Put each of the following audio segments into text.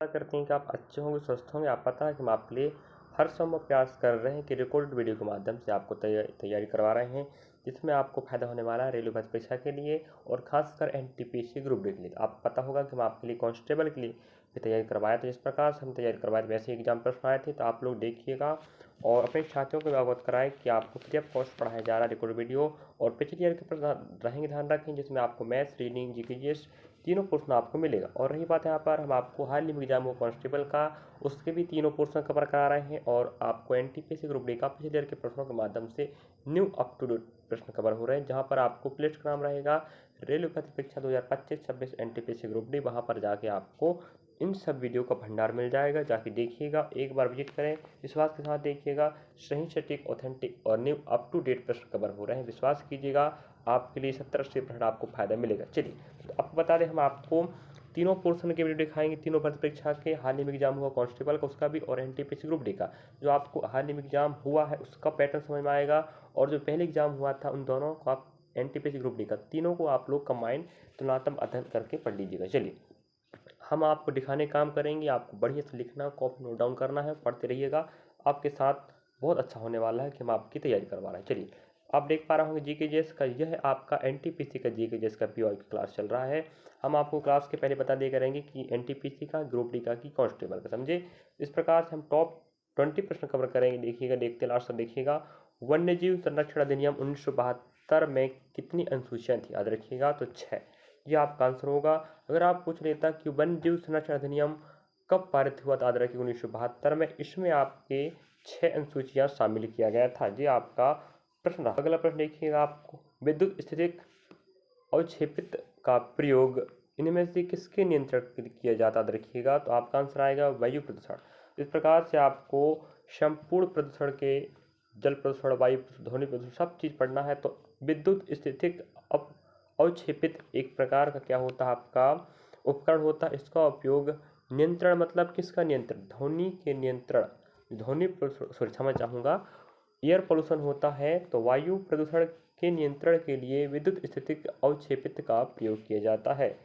आशा करते हैं कि आप अच्छे होंगे, स्वस्थ होंगे। आप पता है कि हम आपके लिए हर संभव प्रयास कर रहे हैं कि रिकॉर्डेड वीडियो के माध्यम से आपको तैयारी करवा रहे हैं, जिसमें आपको फायदा होने वाला है रेलवे भर्ती परीक्षा के लिए और खासकर एनटीपीसी ग्रुप डी के लिए। आप पता होगा कि हम आपके लिए कांस्टेबल के लिए भी तैयारी करवाए, तो इस प्रकार से हम तैयारी करवाए वैसे एग्जाम प्रश्न आए थे, तो आप लोग देखिएगा और अपने साथियों को भी अवगत कराएं कि आपको फ्री ऑफ कॉस्ट पढ़ाया जा रहा है रिकॉर्ड वीडियो। और पिछले ईयर के प्रश्न रहेंगे, ध्यान रखें, जिसमें आपको मैथ्स, रीडिंग, जीकेजीएस तीनों पोर्शन आपको मिलेगा। और रही बात यहाँ पर हम आपको हाल ही में एग्जाम हो कांस्टेबल का, उसके भी तीनों पोर्शन कवर करा रहे हैं और आपको एनटीपीसी ग्रुप डी का पिछले ईयर के प्रश्नों के माध्यम से न्यू अप टू डेट प्रश्न कवर हो रहे हैं, जहाँ पर आपको प्लेलिस्ट का नाम रहेगा रेलवे भर्ती परीक्षा 2025-26 एनटीपीसी ग्रुप डी। वहाँ पर जाके आपको इन सब वीडियो का भंडार मिल जाएगा, जाके देखिएगा, एक बार विजिट करें, विश्वास के साथ देखिएगा। सही, सटीक, ऑथेंटिक और न्यू अप टू डेट प्रश्न कवर हो रहे हैं, विश्वास कीजिएगा, आपके लिए 70-80% आपको फायदा मिलेगा। चलिए, तो आपको बता दें, हम आपको तीनों पोर्शन के वीडियो दिखाएंगे, तीनों भर्ती परीक्षा के, हाल ही में एग्जाम हुआ कांस्टेबल का उसका भी और एनटीपीसी ग्रुप डी का। जो आपको हाल ही में एग्जाम हुआ है उसका पैटर्न समझ में आएगा, और जो पहले एग्जाम हुआ था उन दोनों को आप एनटीपीसी ग्रुप डी का तीनों को आप लोग कंबाइन तुलनात्मक अध्ययन करके पढ़ लीजिएगा। चलिए, हम आपको दिखाने काम करेंगे, आपको बढ़िया से लिखना, कॉपी नोट डाउन करना है, पढ़ते रहिएगा, आपके साथ बहुत अच्छा होने वाला है कि हम आपकी तैयारी करवा रहे हैं। चलिए, आप देख पा रहे होंगे जीकेजीएस का, यह आपका एनटीपीसी का जीकेजीएस का पीओ की क्लास चल रहा है। हम आपको क्लास के पहले बता दिया करेंगे कि एनटीपीसी का, ग्रुप डी का, की कांस्टेबल का, समझे। इस प्रकार से हम टॉप 20 प्रश्न कवर करेंगे, देखिएगा, देखते लास्ट तक देखिएगा। वन्यजीव संरक्षण अधिनियम 1972 में कितनी अनुसूचियाँ थी, याद रखिएगा, तो 6। ये आपका आंसर होगा। अगर आप पूछ लेता कि वन्य जीव संरक्षण अधिनियम कब पारित हुआ, तो याद रखिए 1972 में। इसमें आपके 6 अनुसूचियां शामिल किया गया था। ये आपका प्रश्न रहा। अगला प्रश्न देखिएगा, आपको विद्युत स्थितिक अवक्षेपित का प्रयोग इनमें से किसके नियंत्रण किया जाता, याद रखिएगा, तो आपका आंसर आएगा वायु प्रदूषण। इस प्रकार से आपको संपूर्ण प्रदूषण के, जल प्रदूषण, वायु प्रदूषण, ध्वनि प्रदूषण, सब चीज़ पढ़ना है। तो विद्युत स्थितिक अवक्षेपित एक प्रकार का क्या होता है, आपका उपकरण होता है। इसका उपयोग नियंत्रण, मतलब किसका नियंत्रण, ध्वनि के नियंत्रण, ध्वनि सॉरी क्षमा चाहूँगा, एयर पोल्यूशन होता है, तो वायु प्रदूषण के नियंत्रण के लिए विद्युत स्थितिक अवक्षेपित का प्रयोग किया जाता है।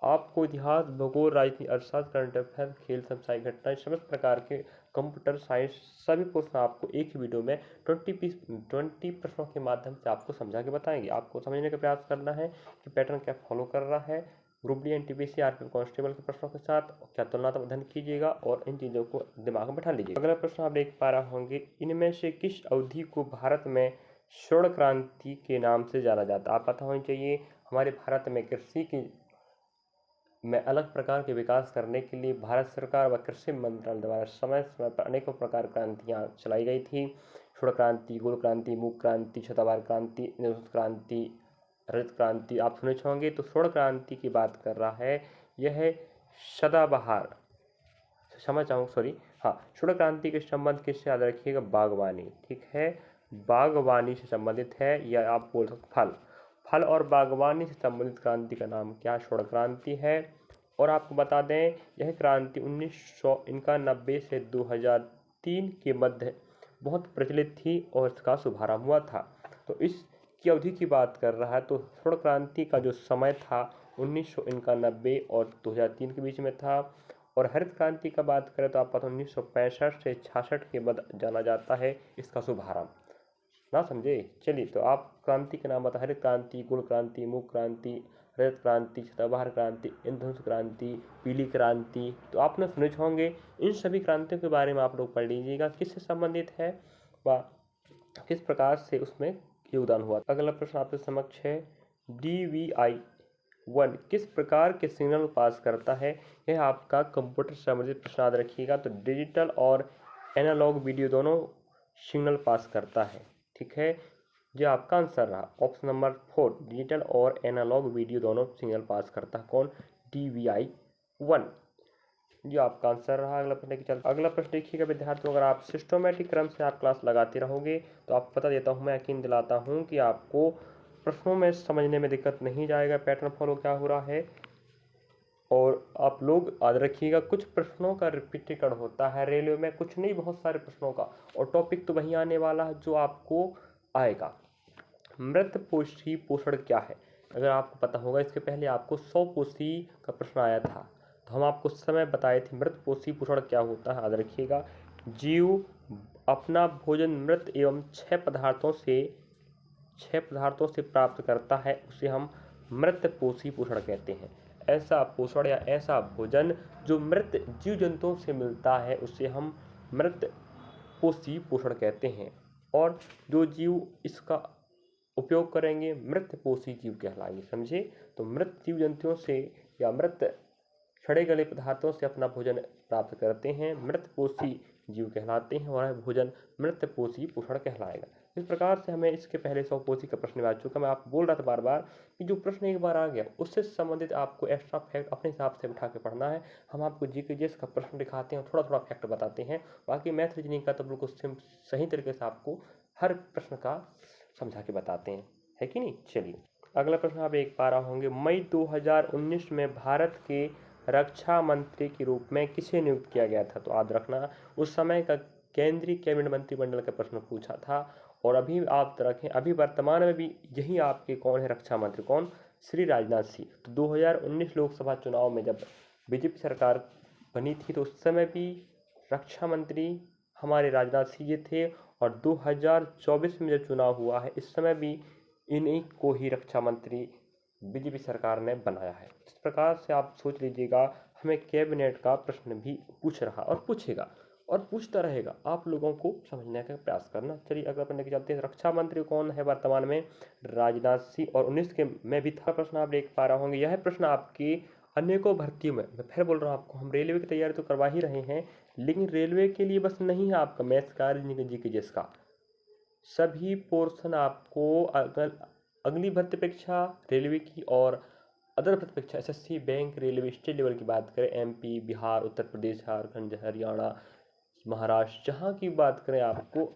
आपको इतिहास, भूगोल, राजनीति, अर्थशास्त्र, करंट अफेयर, खेल, समसामयिक घटनाएं, सभी प्रकार के कंप्यूटर साइंस, सभी प्रश्न आपको एक ही वीडियो में 20 प्रश्नों के माध्यम से आपको समझा के बताएंगे। आपको समझने का प्रयास करना है कि पैटर्न क्या फॉलो कर रहा है, group D, NTPC, RPF constable के प्रश्नों के साथ क्या तुलनात्मक अध्ययन कीजिएगा और इन चीज़ों को दिमाग में बैठा लीजिएगा। अगला प्रश्न आप देख पा रहे होंगे, इनमें से किस अवधि को भारत में स्वर्ण क्रांति के नाम से जाना जाता है। आप पता होनी चाहिए, हमारे भारत में कृषि की में अलग प्रकार के विकास करने के लिए भारत सरकार व कृषि मंत्रालय द्वारा समय समय पर अनेकों प्रकार क्रांतियाँ चलाई गई थी। स्वर्ण क्रांति, गोल क्रांति, मूक क्रांति, शतावार क्रांति, क्रांति, हरित क्रांति, आप सुने होंगे। तो स्वर्ण क्रांति की बात कर रहा है, यह सदाबहार, क्षमा चाहूँ, सॉरी, हाँ, स्वर्ण क्रांति के संबंध किससे, याद रखिएगा, बागवानी, ठीक है, बागवानी से संबंधित है, या आप बोल सकते फल और बागवानी से संबंधित क्रांति का नाम क्या, स्वर्ण क्रांति है। और आपको बता दें, यह क्रांति 1991 से 2003 के मध्य बहुत प्रचलित थी और इसका शुभारंभ हुआ था। तो इसकी अवधि की बात कर रहा है, तो स्वर्ण क्रांति का जो समय था 1991 और 2003 के बीच में था। और हरित क्रांति का बात करें तो आपका 1965 से 66 के मध्य जाना जाता है इसका शुभारंभ, ना समझे। चलिए, तो आप क्रांति के नाम बता, हरित क्रांति, गुड़ क्रांति, मूक क्रांति, रजत क्रांति, सदाबहार क्रांति, इंद्रधनुष क्रांति, पीली क्रांति, तो आपने सुने होंगे। इन सभी क्रांतियों के बारे में आप लोग पढ़ लीजिएगा, किससे संबंधित है व किस प्रकार से उसमें योगदान हुआ। अगला प्रश्न आपके समक्ष है, DVI-1 किस प्रकार के सिग्नल पास करता है। यह आपका कंप्यूटर संबंधित प्रश्न, याद रखिएगा, तो डिजिटल और एनालॉग वीडियो दोनों सिग्नल पास करता है, ठीक है। जो आपका आंसर रहा ऑप्शन नंबर 4, डिजिटल और एनालॉग वीडियो दोनों सिग्नल पास करता है, कौन, DVI-1, जो आपका आंसर रहा। अगला प्रश्न की चलता, अगला प्रश्न देखिएगा विद्यार्थियों, अगर आप सिस्टमेटिक क्रम से आप क्लास लगाते रहोगे तो आप बता देता हूँ, मैं यकीन दिलाता हूँ कि आपको प्रश्नों में समझने में दिक्कत नहीं जाएगा, पैटर्न फॉलो क्या हो रहा है। और आप लोग याद रखिएगा, कुछ प्रश्नों का रिपीटेड होता है रेलवे में, कुछ नहीं, बहुत सारे प्रश्नों का, और टॉपिक तो वही आने वाला है जो आपको आएगा। मृत पोषी पोषण क्या है, अगर आपको पता होगा, इसके पहले आपको 100 पोषी का प्रश्न आया था, तो हम आपको उस समय बताए थे मृत पोषी पोषण क्या होता है, याद रखिएगा। जीव अपना भोजन मृत एवं छह पदार्थों से प्राप्त करता है, उसे हम मृत पोषी पोषण कहते हैं। ऐसा पोषण या ऐसा भोजन जो मृत जीव जंतुओं से मिलता है उसे हम मृत पोषी पोषण कहते हैं, और जो जीव इसका उपयोग करेंगे मृत पोषी जीव कहलाएंगे, समझे। तो मृत जीव जंतुओं से या मृत सड़े गले पदार्थों से अपना भोजन प्राप्त करते हैं मृत पोषी जीव कहलाते हैं, और भोजन मृत पोषी पोषण कहलाएगा। इस प्रकार से हमें इसके पहले 100 पोषी का प्रश्न आ चुका। मैं आप बोल रहा था बार बार कि जो प्रश्न एक बार आ गया उससे संबंधित आपको एक्स्ट्रा फैक्ट अपने हिसाब से उठा के पढ़ना है। हम आपको जीके जीएस का प्रश्न दिखाते हैं, थोड़ा थोड़ा फैक्ट बताते हैं, बाकी मैथ रीजनिंग का तो बिल्कुल सही तरीके से आपको हर प्रश्न का समझा के बताते हैं, है कि नहीं। चलिए अगला प्रश्न आप एक पा रहे होंगे। मई 2019 में भारत के रक्षा मंत्री के रूप में किसे नियुक्त किया गया था? तो याद रखना उस समय का केंद्रीय कैबिनेट मंत्रिमंडल का प्रश्न पूछा था, और अभी आप रखें अभी वर्तमान में भी यही आपके कौन है रक्षा मंत्री, कौन? श्री राजनाथ सिंह। तो 2019 लोकसभा चुनाव में जब बीजेपी सरकार बनी थी तो उस समय भी रक्षा मंत्री हमारे राजनाथ सिंह जी थे, और 2024 में जब चुनाव हुआ है इस समय भी इन्हीं को ही रक्षा मंत्री बीजेपी सरकार ने बनाया है। इस प्रकार से आप सोच लीजिएगा, हमें कैबिनेट का प्रश्न भी पूछ रहा और पूछेगा और पूछता रहेगा, आप लोगों को समझने का प्रयास करना। चलिए अगला प्रश्न लेके चलते हैं। रक्षा मंत्री कौन है वर्तमान में? राजनाथ सिंह। और 19 के में भी था प्रश्न, आप देख पा रहे होंगे। यह प्रश्न आपकी अनेकों भर्तियों में, मैं फिर बोल रहा हूँ आपको, हम रेलवे की तैयारी तो करवा ही रहे हैं, लेकिन रेलवे के लिए बस नहीं है आपका मैथ्स का, जीके जीएस का, सभी पोर्शन आपको अगली भर्ती परीक्षा रेलवे की और अदर भर्ती परीक्षा SSC, bank, railway, state level की बात करें, एमपी, बिहार, उत्तर प्रदेश, झारखंड, हरियाणा, महाराष्ट्र, जहाँ की बात करें आपको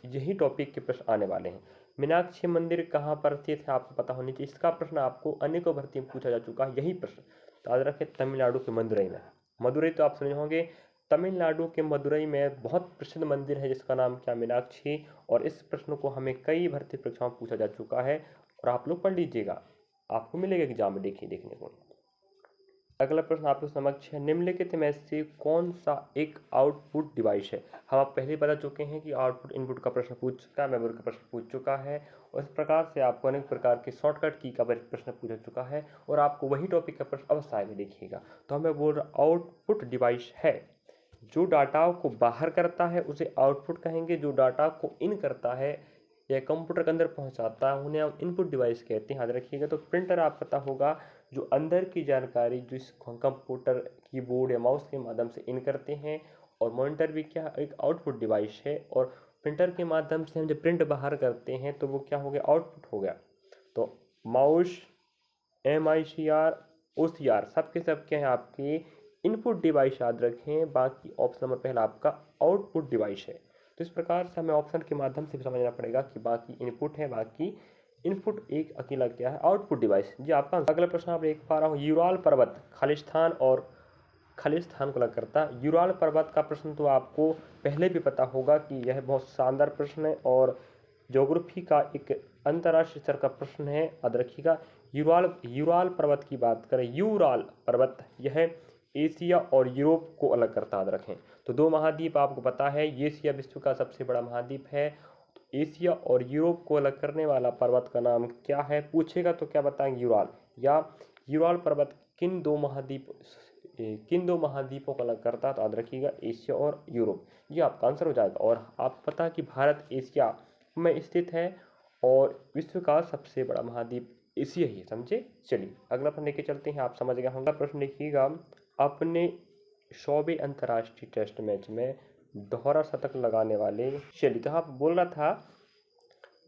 यही टॉपिक के प्रश्न आने वाले हैं। मीनाक्षी मंदिर कहाँ पर स्थित है? आपको पता होनी चाहिए। इसका प्रश्न आपको अनेकों भर्ती में पूछा जा चुका है यही प्रश्न। तो याद रखें तमिलनाडु के मदुरई में। मदुरई तो आप सुने होंगे, तमिलनाडु के मदुरई में बहुत प्रसिद्ध मंदिर है जिसका नाम क्या? मीनाक्षी। और इस प्रश्न को हमें कई भर्ती परीक्षाओं में पूछा जा चुका है, और आप लोग पढ़ लीजिएगा, आपको मिलेगा एग्जाम में, देखने को। अगला प्रश्न आपके समक्ष है, निम्नलिखित में से कौन सा एक आउटपुट डिवाइस है? हम आप पहले बता चुके हैं कि आउटपुट इनपुट का प्रश्न पूछ चुका है, मेमोरी का प्रश्न पूछ चुका है, और इस प्रकार से आपको अनेक प्रकार के शॉर्टकट की का प्रश्न पूछा चुका है, और आपको वही टॉपिक का प्रश्न अवश्य आगे देखिएगा। तो हमें बोल रहा आउटपुट डिवाइस है जो डाटा को बाहर करता है उसे आउटपुट कहेंगे, जो डाटा को इन करता है या कंप्यूटर के अंदर पहुंचाता है उन्हें हम इनपुट डिवाइस कहते हैं, याद रखिएगा। तो प्रिंटर आप पता होगा जो अंदर की जानकारी जो इस कंप्यूटर कीबोर्ड या माउस के माध्यम से इन करते हैं, और मॉनिटर भी क्या एक आउटपुट डिवाइस है, और प्रिंटर के माध्यम से हम जब प्रिंट बाहर करते हैं तो वो क्या हो गया? आउटपुट हो गया। तो माउस, MICR, OCR सबके सब क्या है आपके इनपुट डिवाइस, याद रखें। बाकी ऑप्शन नंबर पहला आपका आउटपुट डिवाइस है। तो इस प्रकार से हमें ऑप्शन के माध्यम से भी समझना पड़ेगा कि बाकी इनपुट है, बाकी इनपुट एक अकेला क्या है? Output device. जी आपका अगला प्रश्न आप देख पा रहा हूँ, यूराल पर्वत खालिस्तान को अलग करता है। यूराल पर्वत का प्रश्न तो आपको पहले भी पता होगा कि यह बहुत शानदार प्रश्न है, और ज्योग्राफी का एक अंतर्राष्ट्रीय स्तर का प्रश्न है, याद रखिएगा। यूराल पर्वत की बात करें, यूराल पर्वत यह एशिया और यूरोप को अलग करता, याद रखें। तो दो महाद्वीप आपको पता है, एशिया विश्व का सबसे बड़ा महाद्वीप है, तो एशिया और यूरोप को अलग करने वाला पर्वत का नाम क्या है? पूछेगा तो क्या बताएंगे? यूराल। या यूराल पर्वत किन दो महाद्वीपों को अलग करता है? तो याद रखिएगा एशिया और यूरोप, ये आपका आंसर हो जाएगा। और आपको पता है कि भारत एशिया में स्थित है, और विश्व का सबसे बड़ा महाद्वीप एशिया ही है, समझे। चलिए अगला प्रश्न लेके चलते हैं, आप समझ गए होंगे। प्रश्न लिखिएगा, अपने 100वें अंतर्राष्ट्रीय टेस्ट मैच में दोहरा शतक लगाने वाले, चलिए तो आप बोल रहा था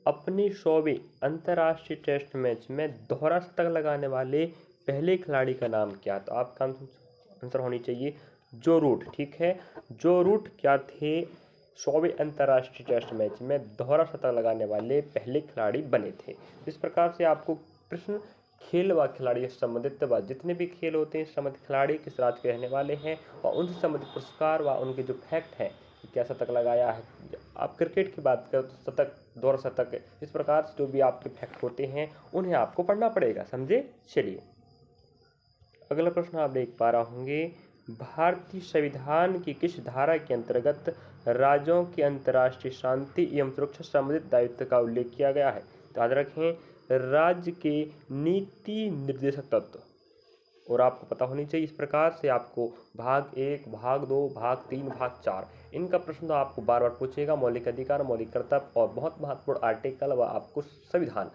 अपने 100वें अंतर्राष्ट्रीय टेस्ट मैच में दोहरा शतक लगाने वाले पहले खिलाड़ी का नाम क्या? तो आपका आंसर होनी चाहिए जो रूट, ठीक है। जो रूट क्या थे? 100वें अंतर्राष्ट्रीय टेस्ट मैच में दोहरा शतक लगाने वाले पहले खिलाड़ी बने थे। इस प्रकार से आपको प्रश्न खेल व खिलाड़ी से संबंधित जितने भी खेल होते हैं, संबंधित खिलाड़ी किस राज्य के रहने वाले हैं, और उनसे संबंधित पुरस्कार व उनके जो फैक्ट हैं कि क्या शतक लगाया है। आप क्रिकेट की बात करें तो शतक, दोहरा शतक, इस प्रकार से जो भी आपके फैक्ट होते हैं उन्हें आपको पढ़ना पड़ेगा, समझे। चलिए अगला प्रश्न आप देख पा रहे होंगे, भारतीय संविधान की किस धारा के अंतर्गत राज्यों की अंतर्राष्ट्रीय शांति एवं सुरक्षा संबंधित दायित्व का उल्लेख किया गया है? तो याद रखें, राज्य के नीति निर्देशक तत्व, और आपको पता होनी चाहिए। इस प्रकार से आपको भाग 1, भाग 2, भाग 3, भाग 4 इनका प्रश्न तो आपको बार बार पूछेगा। मौलिक अधिकार, मौलिक कर्तव्य और बहुत महत्वपूर्ण आर्टिकल व आपको संविधान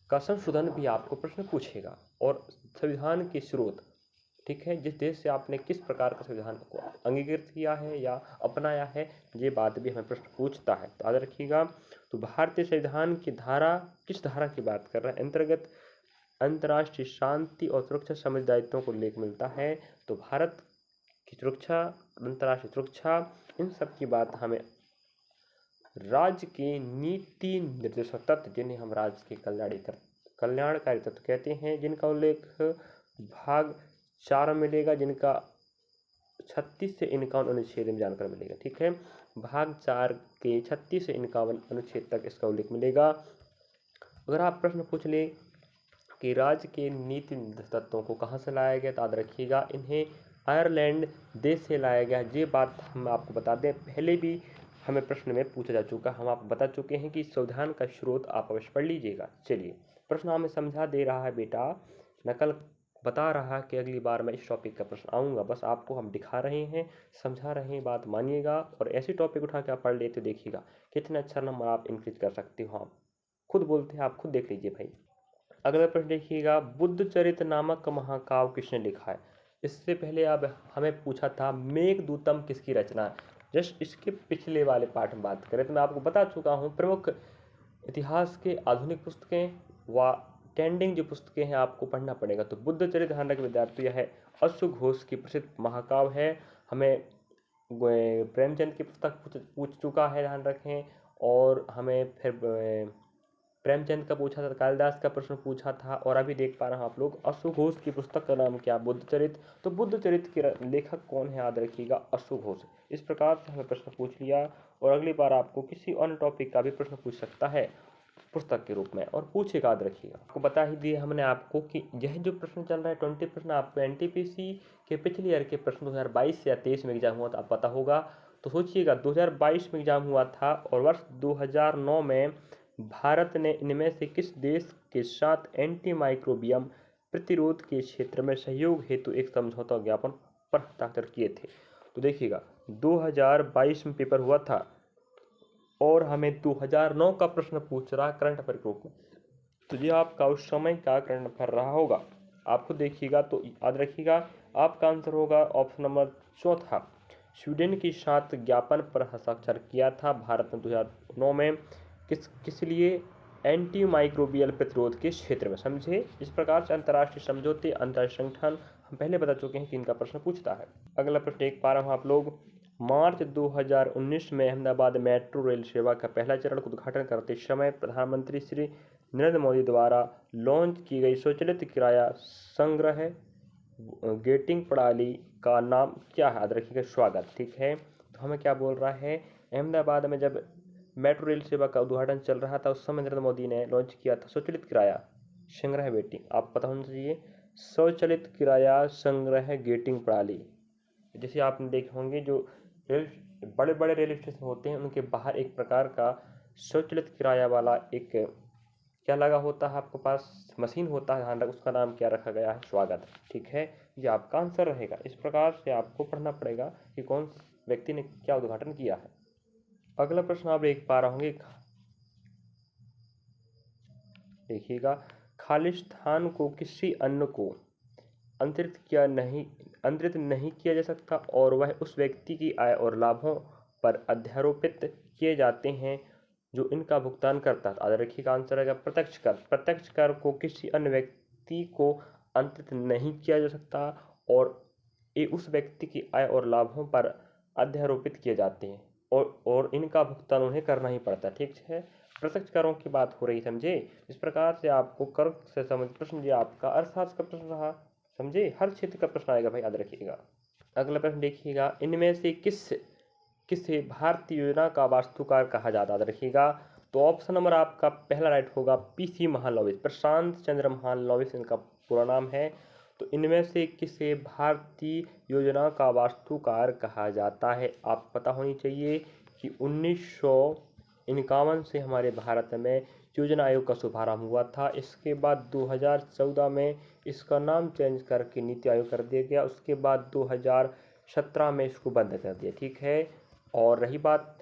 का संशोधन भी आपको प्रश्न पूछेगा, और संविधान के स्रोत, ठीक है, जिस देश से आपने किस प्रकार का संविधान को अंगीकृत किया है या अपनाया है, ये बात भी हमें प्रश्न पूछता है। तो याद रखिएगा। तो भारतीय संविधान की धारा, किस धारा की बात कर रहे हैं? अंतर्गत अंतर्राष्ट्रीय शांति और सुरक्षा संबंधी दायित्वों को उल्लेख मिलता है। तो भारत की सुरक्षा, अंतर्राष्ट्रीय सुरक्षा, इन सब की बात हमें राज्य के नीति निर्देशक तत्व, जिन्हें हम राज्य के कल्याणकारी तत्व कहते हैं, जिनका उल्लेख भाग 4 में मिलेगा, जिनका 36 से 51 अनुच्छेद में जानकर मिलेगा। ठीक है, भाग 4 के 36 से 51 अनुच्छेद तक इसका उल्लेख मिलेगा। अगर आप प्रश्न पूछ ले कि राज्य के नीति तत्वों को कहाँ से लाया गया, तो याद रखिएगा, इन्हें आयरलैंड देश से लाया गया। ये बात हम आपको बता दें, पहले भी हमें प्रश्न में पूछा जा चुका, हम आपको बता चुके हैं कि संविधान का स्रोत आप अवश्य पढ़ लीजिएगा। चलिए, प्रश्न हमें समझा दे रहा है बेटा, नकल बता रहा कि अगली बार मैं इस टॉपिक का प्रश्न आऊँगा। बस आपको हम दिखा रहे हैं, समझा रहे हैं, बात मानिएगा, और ऐसे टॉपिक उठा के आप पढ़ लेते देखिएगा कितना अच्छा नंबर आप इंक्रीज कर सकते हो। आप खुद बोलते हैं, आप खुद देख लीजिए भाई। अगला प्रश्न देखिएगा, बुद्ध चरित नामक महाकाव्य किसने लिखा है? इससे पहले अब हमें पूछा था मेघदूतम किसकी रचना है। जस्ट इसके पिछले वाले पार्ट में बात करें तो मैं आपको बता चुका हूँ, प्रमुख इतिहास के आधुनिक पुस्तकें व ट्रेंडिंग जो पुस्तकें हैं आपको पढ़ना पड़ेगा। तो बुद्ध चरित ध्यान रखें विद्यार्थी, यह है अश्वघोष की प्रसिद्ध महाकाव्य है। हमें प्रेमचंद की पुस्तक पूछ चुका है, ध्यान रखें, और हमें फिर प्रेमचंद का पूछा था, कालिदास का प्रश्न पूछा था, और अभी देख पा रहे हैं आप लोग अश्वघोष की पुस्तक का नाम क्या? बुद्ध चरित। तो बुद्ध चरित के लेखक कौन है? याद रखिएगा, अश्वघोष। इस प्रकार से हमें प्रश्न पूछ लिया, और अगली बार आपको किसी अन्य टॉपिक का भी प्रश्न पूछ सकता है पुस्तक के रूप में, और पूछेगा, याद रखिएगा। आपको बता ही दिए हमने आपको कि यह जो प्रश्न चल रहा है 20 प्रश्न आपको एनटीपीसी के पिछले ईयर के प्रश्न 2022 या 23 में एग्जाम हुआ था, आप पता होगा। तो सोचिएगा 2022 में एग्जाम हुआ था, और वर्ष 2009 में भारत ने इनमें से किस देश के साथ एंटी माइक्रोबियम प्रतिरोध के क्षेत्र में सहयोग हेतु एक समझौता ज्ञापन पर हस्ताक्षर किए थे? तो देखिएगा 2022 में पेपर हुआ था, और हमें 2009 का प्रश्न पूछ रहा है करंट अफेयर के रूप में। तो ये आपका उस समय का करंट अफेयर रहा होगा, आपको देखिएगा। तो याद रखिएगा, आपका आंसर होगा ऑप्शन नंबर चौथा, स्वीडन के साथ ज्ञापन पर हस्ताक्षर किया था भारत ने 2009 में। किस लिए? एंटी माइक्रोबियल प्रतिरोध के क्षेत्र में, समझे। इस प्रकार से अंतर्राष्ट्रीय समझौते, अंतर्राष्ट्रीय संगठन हम पहले बता चुके हैं कि इनका प्रश्न पूछता है। अगला प्रश्न देख पा रहे हो आप लोग, मार्च 2019 में अहमदाबाद मेट्रो रेल सेवा का पहला चरण का उद्घाटन करते समय प्रधानमंत्री श्री नरेंद्र मोदी द्वारा लॉन्च की गई स्वचालित किराया संग्रह गेटिंग प्रणाली का नाम क्या है? याद रखिएगा, स्वागत। ठीक है, तो हमें क्या बोल रहा है, अहमदाबाद में जब मेट्रो रेल सेवा का उद्घाटन चल रहा था, उस समय नरेंद्र मोदी ने लॉन्च किया था स्वचालित किराया संग्रह गेटिंग, आप पता होना चाहिए, स्वचालित किराया संग्रह गेटिंग प्रणाली। जैसे आपने देखे होंगे, जो बड़े बड़े रेल स्टेशन होते हैं, उनके बाहर एक प्रकार का स्वचालित किराया वाला एक क्या लगा होता है, आपके पास मशीन होता है, ध्यान रख, उसका नाम क्या रखा गया है? स्वागत। ठीक है, ये आपका आंसर रहेगा। इस प्रकार से आपको पढ़ना पड़ेगा कि कौन व्यक्ति ने क्या उद्घाटन किया है। अगला प्रश्न आप देख पा रहे होंगे, देखिएगा, खालिस्तान को किसी अन्य को अंतरित नहीं किया जा सकता, और वह उस व्यक्ति की आय और लाभों पर अध्यारोपित किए जाते हैं जो इनका भुगतान करता है। याद रखिएगा, आंसर आएगा प्रत्यक्ष कर। प्रत्यक्ष कर को किसी अन्य व्यक्ति को अंतरित नहीं किया जा सकता, और ये उस व्यक्ति की आय और लाभों पर अध्यारोपित किए जाते हैं, और इनका भुगतान उन्हें करना ही पड़ता है। ठीक है, प्रत्यक्ष करों की बात हो रही, समझे। इस प्रकार से आपको कर से समझ प्रश्न, ये आपका अर्थशास्त्र का प्रश्न रहा, समझे, हर क्षेत्र का प्रश्न आएगा भाई, याद रखिएगा। अगला प्रश्न देखिएगा, इनमें से किसे भारतीय योजना का वास्तुकार कहा जाता है? याद रखिएगा। तो ऑप्शन नंबर आपका पहला राइट होगा, पीसी महालनोबिस, प्रशांत चंद्र महालनोबिस इनका पूरा नाम है। तो इनमें से किसे भारतीय योजना का वास्तुकार कहा जाता है? आप पता होनी चाहिए कि 1951 से हमारे भारत में योजना आयोग का शुभारंभ हुआ था। इसके बाद 2014 में इसका नाम चेंज करके नीति आयोग कर दिया गया। उसके बाद 2017 में इसको बंद कर दिया, ठीक है। और रही बात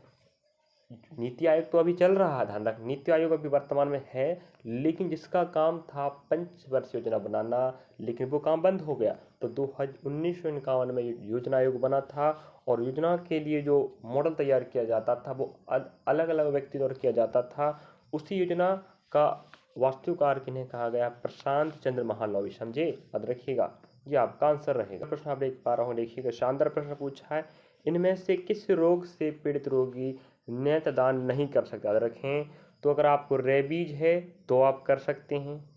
नीति आयोग, तो अभी चल रहा है, ध्यान रख, नीति आयोग अभी वर्तमान में है, लेकिन जिसका काम था पंचवर्षीय योजना बनाना, लेकिन वो काम बंद हो गया। तो 1951 में योजना आयोग बना था और योजना के लिए जो मॉडल तैयार किया जाता था वो अलग अलग व्यक्ति द्वारा किया जाता था। उसी योजना का वास्तुकार किन्हें कहा गया? प्रशांत चंद्र महालनोबिस, समझे, याद रखिएगा, ये आपका आंसर रहेगा। प्रश्न आप देख पा रहे हो, देखिएगा, शानदार प्रश्न पूछा है। इनमें से किस रोग से पीड़ित रोगी नेत्रदान नहीं कर सकते? याद रखें, तो अगर आपको रेबीज है तो आप कर सकते हैं,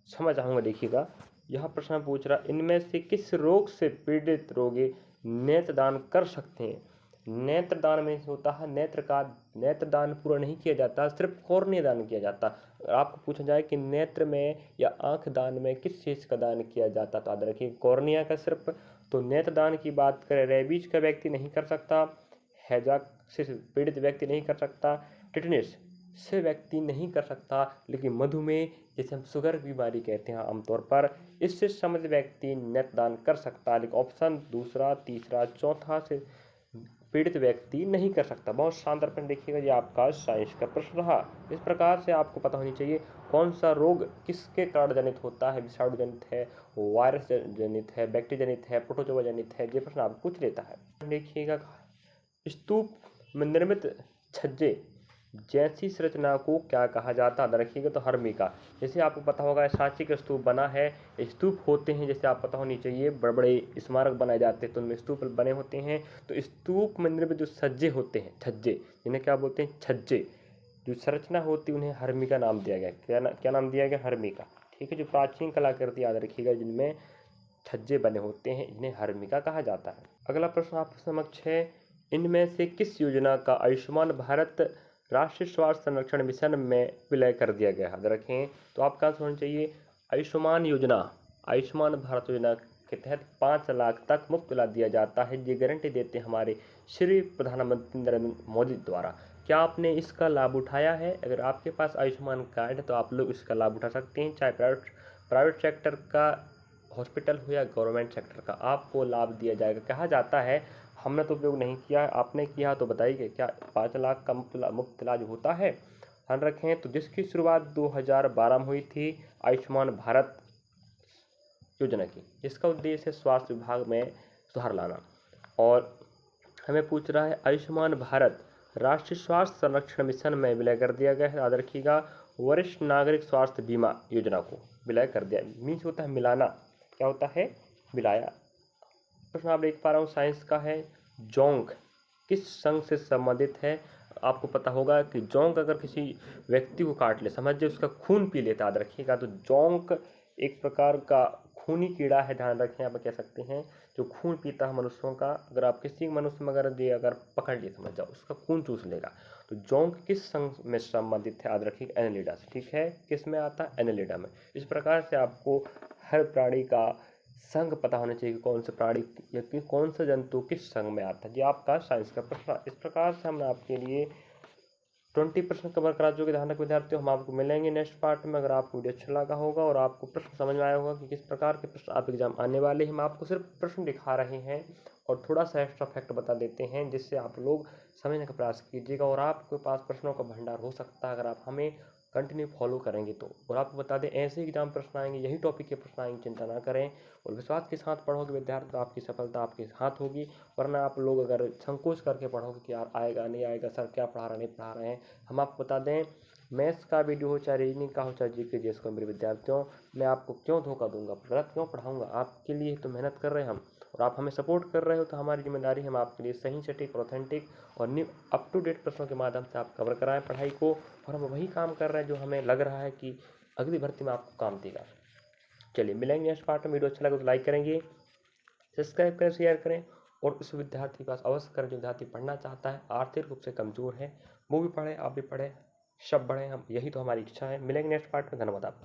समझ आऊंगा। देखिएगा, यह प्रश्न पूछ रहा, इनमें से किस रोग से पीड़ित रोगी नेत्रदान कर सकते हैं? नेत्रदान में होता है नेत्रदान पूरा नहीं किया जाता, सिर्फ कॉर्निया दान किया जाता। आपको पूछा जाए कि नेत्र में या आंख दान में किस चीज़ का दान किया जाता, तो याद रखिए कॉर्निया का सिर्फ। तो नेत्रदान की बात करें, रेबीज का व्यक्ति नहीं कर सकता, हैजा से पीड़ित व्यक्ति नहीं कर सकता, टिटनेस से व्यक्ति नहीं कर सकता, लेकिन मधुमेह, जिसे हम शुगर की बीमारी कहते हैं आमतौर पर, इससे संबंधित व्यक्ति नेत्रदान कर सकता है। लेकिन ऑप्शन दूसरा, तीसरा, चौथा से पीड़ित व्यक्ति नहीं कर सकता। बहुत शानदार प्रश्न देखिएगा, ये आपका साइंस का प्रश्न रहा। इस प्रकार से आपको पता होनी चाहिए कौन सा रोग किसके कारण जनित होता है, विषाणु जनित है, वायरस जनित है, बैक्टीरिया जनित है, प्रोटोजोआ जनित है, ये प्रश्न आपको पूछ लेता है। देखिएगा, स्तूप में निर्मित छज्जे जैसी संरचना को क्या कहा जाता है? रखिएगा, तो हर्मिका। जैसे आपको पता होगा सांची का स्तूप बना है, स्तूप होते हैं, जैसे आप पता होनी चाहिए, बड़े बड़े स्मारक बनाए जाते हैं तो उनमें स्तूप बने होते हैं। तो स्तूप मंदिर में जो सज्जे होते हैं, छज्जे, जिन्हें क्या बोलते हैं? छज्जे, जो संरचना होती है उन्हें हर्मिका नाम दिया गया। क्या नाम दिया गया? हर्मिका, ठीक है। जो प्राचीन कलाकृति, याद रखिएगा, जिनमें छज्जे बने होते हैं, इन्हें हर्मिका कहा जाता है। अगला प्रश्न आपके समक्ष है, इनमें से किस योजना का आयुष्मान भारत राष्ट्रीय स्वास्थ्य संरक्षण मिशन में विलय कर दिया गया? याद रखें, तो आपका आंसर होना चाहिए आयुष्मान योजना। आयुष्मान भारत योजना के तहत 5 लाख तक मुफ्त इलाज दिया जाता है, ये गारंटी देते हैं हमारे श्री प्रधानमंत्री नरेंद्र मोदी द्वारा। क्या आपने इसका लाभ उठाया है? अगर आपके पास आयुष्मान कार्ड है तो आप लोग इसका लाभ उठा सकते हैं, चाहे प्राइवेट सेक्टर का हॉस्पिटल हो या गवर्नमेंट सेक्टर का, आपको लाभ दिया जाएगा। कहा जाता है, हमने तो उपयोग नहीं किया, आपने किया तो बताइए, क्या 5 लाख का मुफ्त इलाज होता है? ध्यान रखें, तो जिसकी शुरुआत 2012 में हुई थी आयुष्मान भारत योजना की, जिसका उद्देश्य है स्वास्थ्य विभाग में सुधार लाना। और हमें पूछ रहा है, आयुष्मान भारत राष्ट्रीय स्वास्थ्य संरक्षण मिशन में विलय कर दिया गया है। याद रखिएगा, वरिष्ठ नागरिक स्वास्थ्य बीमा योजना को विलय कर दिया, मीन्स होता है मिलाना। क्या होता है? मिलाया। प्रश्न आप देख पा रहा हूँ, साइंस का है, जोंक किस संघ से संबंधित है? आपको पता होगा कि जोंक अगर किसी व्यक्ति को काट ले, समझिए उसका खून पी लेता, याद रखिएगा, तो जोंक एक प्रकार का खूनी कीड़ा है, ध्यान रखें, आप कह सकते हैं, जो खून पीता है मनुष्यों का। अगर आप किसी मनुष्य में अगर पकड़ लिए, समझ जाओ, उसका खून चूस लेगा। तो जोंक किस संघ में संबंधित है? याद रखिएगा, एनेलिडा से, ठीक है। किस में आता है? एनेलिडा में। इस प्रकार से आपको हर प्राणी का संघ पता होना चाहिए, कौन से प्राणी या कौन सा जंतु किस संघ में आता है। ये आपका साइंस का प्रश्न। इस प्रकार से हमने आपके लिए 20% कवर करा चुके। ध्यान रखो विद्यार्थियों, हम आपको मिलेंगे नेक्स्ट पार्ट में। अगर आपको वीडियो अच्छा लगा होगा और आपको प्रश्न समझ में आया होगा कि किस प्रकार के प्रश्न आप एग्जाम आने वाले हैं, हम आपको सिर्फ प्रश्न दिखा रहे हैं और थोड़ा सा एक्स्ट्रा फैक्ट बता देते हैं, जिससे आप लोग समझने का प्रयास कीजिएगा और आपके पास प्रश्नों का भंडार हो सकता है अगर आप हमें कंटिन्यू फॉलो करेंगे तो। और आपको बता दें, ऐसे एग्जाम प्रश्न आएंगे, यही टॉपिक के प्रश्न आएंगे, चिंता ना करें। और विश्वास के साथ पढ़ोगे विद्यार्थी तो आपकी सफलता आपके हाथ होगी। वरना आप लोग अगर संकोच करके पढ़ोगे कि यार आएगा नहीं आएगा, सर क्या पढ़ा रहे नहीं पढ़ा रहे हैं, हम आपको बता दें, मैथ्स का वीडियो हो चाहे रीजनिंग का हो चाहे जीके जीएस का, मेरे विद्यार्थियों मैं आपको क्यों धोखा दूंगा, गलत क्यों पढ़ाऊंगा? आपके लिए तो मेहनत कर रहे हैं हम, और आप हमें सपोर्ट कर रहे हो, तो हमारी जिम्मेदारी है हम आपके लिए सही, सटीक, ऑथेंटिक और न्यू अप टू डेट प्रश्नों के माध्यम से आप कवर कराएं पढ़ाई को। और हम वही काम कर रहे हैं जो हमें लग रहा है कि अगली भर्ती में आपको काम देगा। चलिए मिलेंगे नेक्स्ट पार्ट में। वीडियो अच्छा लगा तो लाइक करेंगे, सब्सक्राइब करें, शेयर करें और उस विद्यार्थी के पास अवश्य करें जो विद्यार्थी पढ़ना चाहता है, आर्थिक रूप से कमजोर है, वो भी पढ़े, आप भी पढ़ें, सब बढ़ें, हम यही तो हमारी इच्छा है। मिलेंगे नेक्स्ट पार्ट में। धन्यवाद आप।